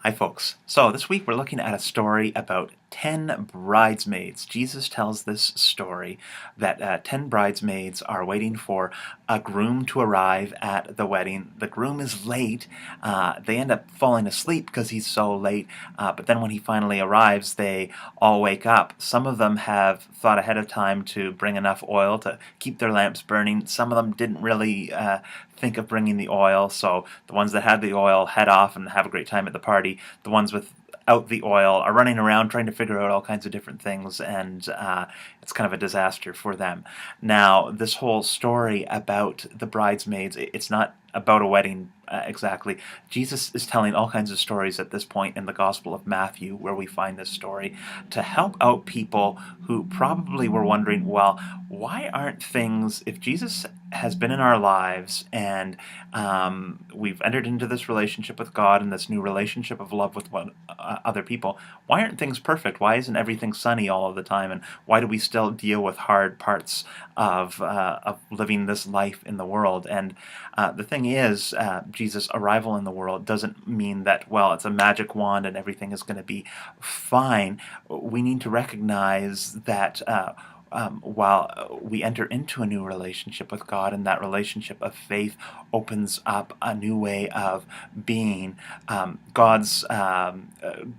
Hi, folks. So this week we're looking at a story about 10 bridesmaids. Jesus tells this story that 10 bridesmaids are waiting for a groom to arrive at the wedding. The groom is late. They end up falling asleep because he's so late. But then when he finally arrives, they all wake up. Some of them have thought ahead of time to bring enough oil to keep their lamps burning. Some of them didn't really think of bringing the oil, so the ones that had the oil head off and have a great time at the party. The ones without the oil are running around trying to figure out all kinds of different things, and it's kind of a disaster for them. Now, this whole story about the bridesmaids, it's not about a wedding exactly. Jesus is telling all kinds of stories at this point in the Gospel of Matthew, where we find this story, to help out people who probably were wondering, well, why aren't things, if Jesus has been in our lives and we've entered into this relationship with God and this new relationship of love with other people, why aren't things perfect? Why isn't everything sunny all of the time? And why do we still deal with hard parts of living this life in the world? And the thing is, Jesus' arrival in the world doesn't mean that, well, it's a magic wand and everything is going to be fine. We need to recognize that while we enter into a new relationship with God, and that relationship of faith opens up a new way of being, God's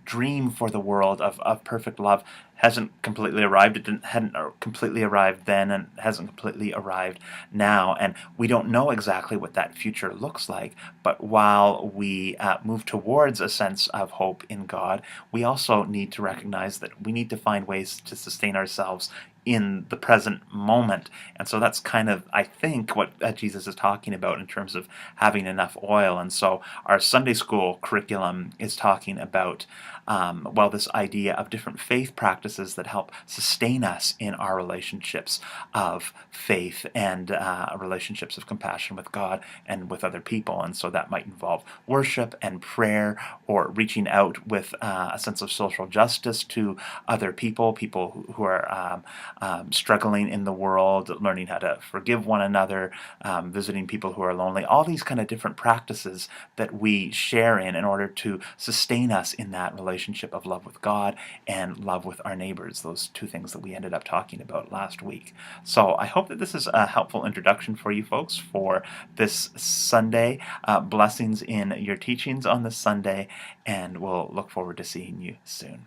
dream for the world of perfect love hasn't completely arrived. Hadn't completely arrived then, and hasn't completely arrived now. And we don't know exactly what that future looks like. But while we move towards a sense of hope in God, we also need to recognize that we need to find ways to sustain ourselves in the present moment. And so that's kind of, I think, what Jesus is talking about in terms of having enough oil. And so our Sunday school curriculum is talking about, well, this idea of different faith practices that help sustain us in our relationships of faith and relationships of compassion with God and with other people. And so that might involve worship and prayer, or reaching out with a sense of social justice to other people, people who are struggling in the world, learning how to forgive one another, visiting people who are lonely, all these kind of different practices that we share in order to sustain us in that relationship of love with God and love with our neighbors, those two things that we ended up talking about last week. So I hope that this is a helpful introduction for you folks for this Sunday. Blessings in your teachings on this Sunday, and we'll look forward to seeing you soon.